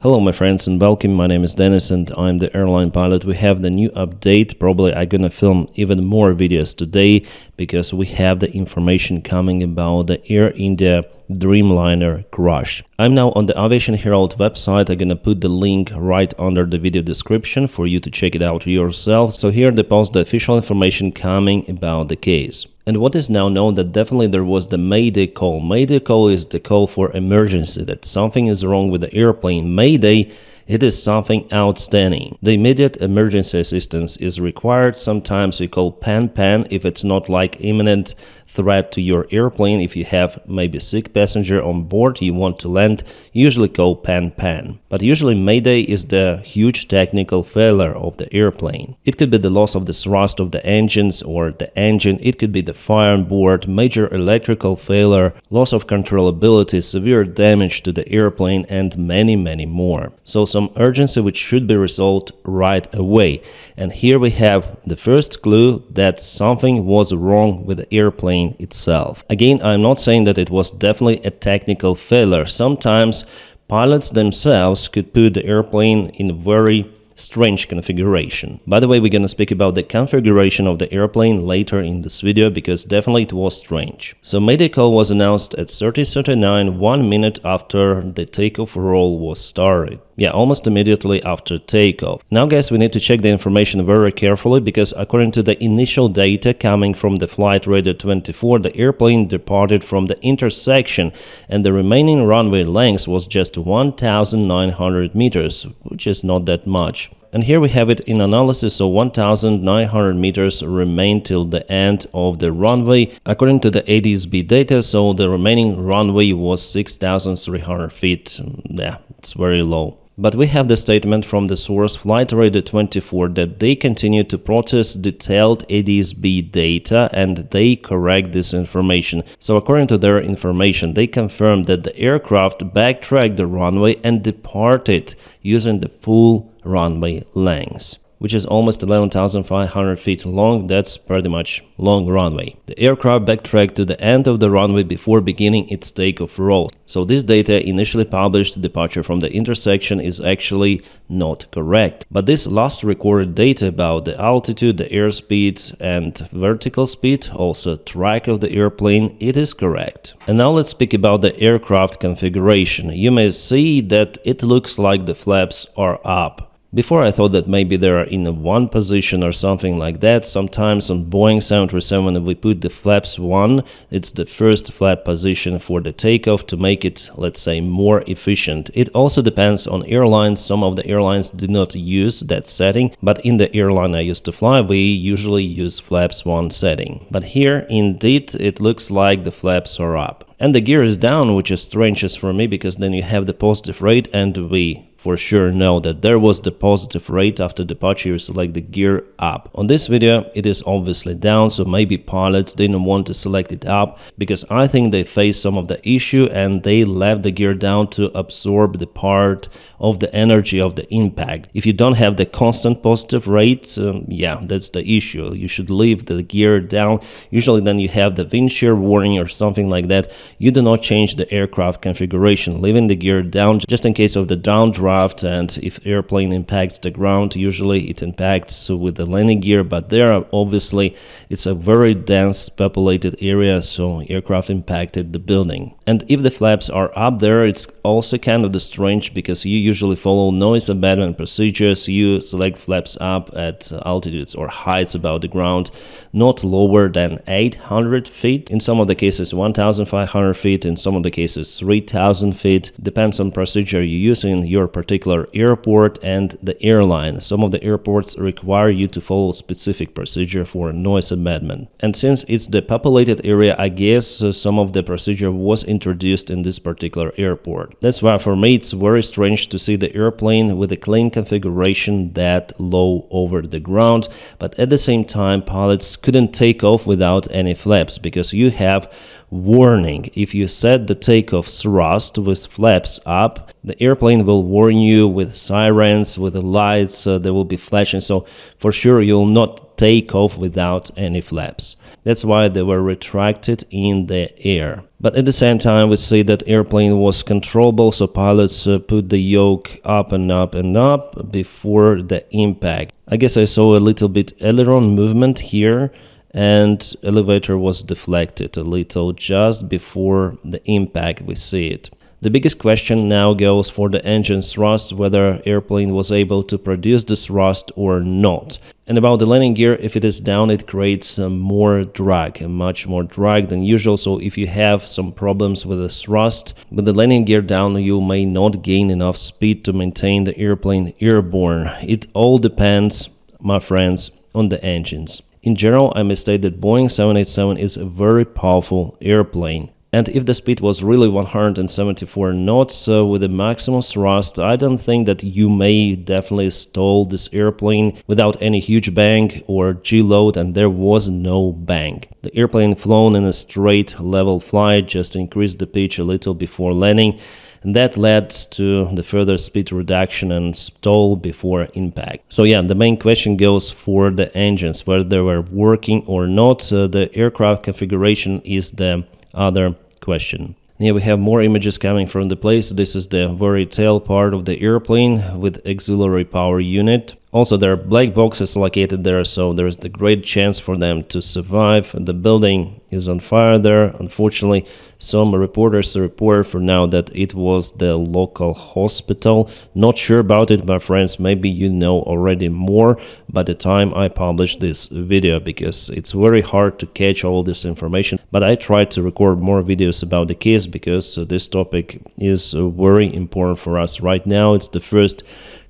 Hello my friends and welcome, my name is Dennis and I'm the airline pilot. We have the new update. Probably I'm gonna film even more videos today because we have the information coming about the Air India Dreamliner crash. I'm now on the Aviation Herald website. I'm gonna put the link right under the video description for you to check it out yourself. So here they post the official information coming about the case. And what is now known that definitely there was the Mayday call. Mayday call is the call for emergency, that something is wrong with the airplane. Mayday, it is something outstanding. The immediate emergency assistance is required. Sometimes you call pan if it's not like imminent threat to your airplane. If you have maybe sick passenger on board, you want to land, usually call pan. But usually Mayday is the huge technical failure of the airplane. It could be the loss of the thrust of the engines or the engine. It could be the fire on board, major electrical failure, loss of controllability, severe damage to the airplane, and many more. So some urgency which should be resolved right away. And here we have the first clue that something was wrong with the airplane itself. Again, I'm not saying that it was definitely a technical failure. Sometimes pilots themselves could put the airplane in a very strange configuration. By the way, we're gonna speak about the configuration of the airplane later in this video because definitely it was strange. So Mayday call was announced at 30:39, 1 minute after the takeoff roll was started. Yeah, almost immediately after takeoff. Now guys, we need to check the information very carefully because according to the initial data coming from the flight radar 24, the airplane departed from the intersection and the remaining runway length was just 1,900 meters, which is not that much. And here we have it in analysis, so 1,900 meters remain till the end of the runway. According to the ADS-B data, so the remaining runway was 6,300 feet. Yeah, it's very low. But we have the statement from the source Flight Radar 24 that they continue to process detailed ADS-B data and they correct this information. So according to their information, they confirmed that the aircraft backtracked the runway and departed using the full runway length, which is almost 11,500 feet long. That's pretty much long runway. The aircraft backtracked to the end of the runway before beginning its takeoff roll. So this data initially published departure from the intersection is actually not correct. But this last recorded data about the altitude, the airspeed and vertical speed, also track of the airplane, it is correct. And now let's speak about the aircraft configuration. You may see that it looks like the flaps are up. Before I thought that maybe they are in one position or something like that. Sometimes on Boeing 737 if we put the flaps 1, it's the first flap position for the takeoff to make it, let's say, more efficient. It also depends on airlines. Some of the airlines do not use that setting, but in the airline I used to fly, we usually use flaps 1 setting. But here indeed it looks like the flaps are up. And the gear is down, which is strange for me because then you have the positive rate and we for sure know that there was the positive rate after departure. You select the gear up. On this video it is obviously down, so maybe pilots didn't want to select it up because I think they faced some of the issue and they left the gear down to absorb the part of the energy of the impact. If you don't have the constant positive rate, yeah, that's the issue. You should leave the gear down. Usually then you have the wind shear warning or something like that. You do not change the aircraft configuration, leaving the gear down just in case of the downdraft. And if airplane impacts the ground, usually it impacts with the landing gear, but there obviously it's a very dense populated area, so aircraft impacted the building. And if the flaps are up there, it's also kind of strange because you usually follow noise abatement procedures. You select flaps up at altitudes or heights above the ground, not lower than 800 feet. In some of the cases 1,500 feet, in some of the cases 3,000 feet. Depends on procedure you use in your particular airport and the airline. Some of the airports require you to follow specific procedure for noise abatement. And since it's the populated area, I guess some of the procedure was introduced in this particular airport. That's why for me it's very strange to see the airplane with a clean configuration that low over the ground, but at the same time pilots couldn't take off without any flaps because you have warning. If you set the takeoff thrust with flaps up, the airplane will warn you with sirens, with the lights, they will be flashing. So for sure you'll not take off without any flaps. That's why they were retracted in the air. But at the same time, we see that airplane was controllable, so pilots put the yoke up and up and up before the impact. I guess I saw a little bit aileron movement here, and elevator was deflected a little just before the impact. We see it. The biggest question now goes for the engine thrust, whether airplane was able to produce the thrust or not. And about the landing gear, if it is down, it creates more drag, much more drag than usual. So if you have some problems with the thrust, with the landing gear down, you may not gain enough speed to maintain the airplane airborne. It all depends, my friends, on the engines. In general, I may state that Boeing 787 is a very powerful airplane. And if the speed was really 174 knots with a maximum thrust, I don't think that you may definitely stall this airplane without any huge bang or G-load, and there was no bang. The airplane flown in a straight level flight, just increased the pitch a little before landing, and that led to the further speed reduction and stall before impact. So yeah, the main question goes for the engines, whether they were working or not. The aircraft configuration is the other question. Here we have more images coming from the place. This is the very tail part of the airplane with auxiliary power unit. Also, there are black boxes located there, so there is the great chance for them to survive. The building is on fire there. Unfortunately, some reporters report for now that it was the local hospital. Not sure about it, my friends. Maybe you know already more by the time I publish this video, because it's very hard to catch all this information. But I tried to record more videos about the case because this topic is very important for us right now. It's the first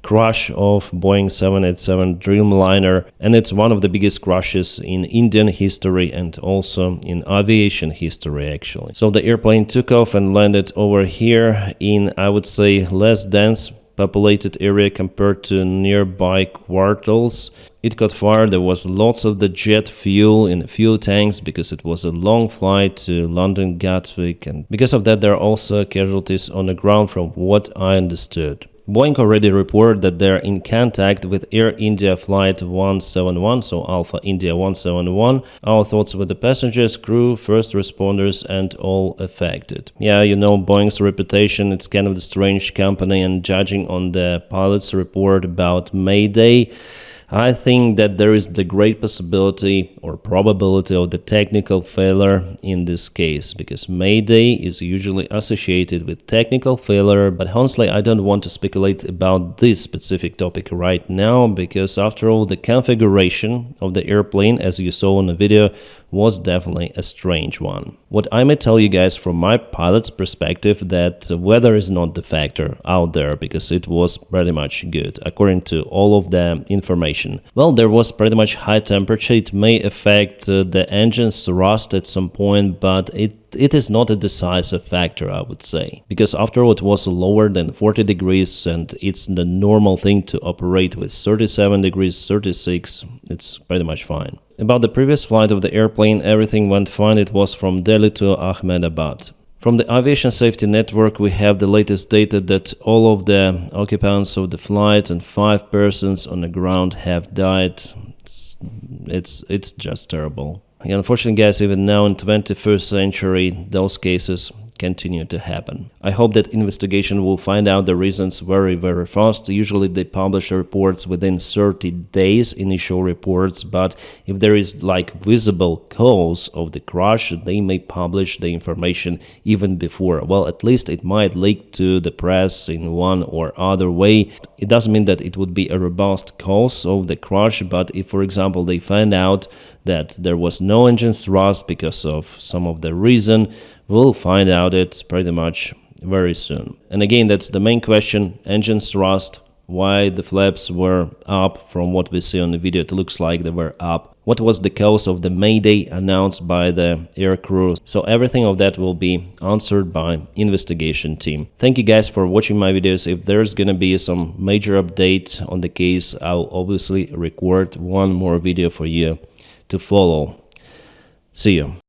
crash of Boeing 787 Dreamliner, and it's one of the biggest crashes in Indian history and also in aviation history, actually. So the airplane took off and landed over here in, I would say, less dense populated area compared to nearby quarters. It caught fire. There was lots of the jet fuel in fuel tanks because it was a long flight to London Gatwick, and because of that there are also casualties on the ground from what I understood. Boeing already reported that they're in contact with Air India Flight 171, so Alpha India 171. Our thoughts with the passengers, crew, first responders, and all affected. Yeah, you know Boeing's reputation, it's kind of the strange company, and judging on the pilot's report about Mayday, I think that there is the great possibility or probability of the technical failure in this case, because Mayday is usually associated with technical failure, but honestly I don't want to speculate about this specific topic right now, because after all the configuration of the airplane, as you saw in the video, was definitely a strange one. What I may tell you guys from my pilot's perspective, that weather is not the factor out there, because it was pretty much good according to all of the information. Well, there was pretty much high temperature. It may affect the engine's thrust at some point, but it is not a decisive factor, I would say, because after all it was lower than 40 degrees and it's the normal thing to operate with 37 degrees, 36, it's pretty much fine. About the previous flight of the airplane, everything went fine. It was from Delhi to Ahmedabad. From the Aviation Safety Network, we have the latest data that all of the occupants of the flight and 5 persons on the ground have died. It's just terrible. Unfortunately, guys, even now in 21st century, those cases continue to happen. I hope that investigation will find out the reasons very, very fast. Usually they publish reports within 30 days, initial reports, but if there is like visible cause of the crash, they may publish the information even before. Well, at least it might leak to the press in one or other way. It doesn't mean that it would be a robust cause of the crash, but if, for example, they find out that there was no engine thrust because of some of the reason, we'll find out it pretty much very soon. And again, that's the main question, engine thrust, why the flaps were up. From what we see on the video, it looks like they were up. What was the cause of the Mayday announced by the air crew? So everything of that will be answered by investigation team. Thank you guys for watching my videos. If there's gonna be some major update on the case, I'll obviously record one more video for you to follow. See you.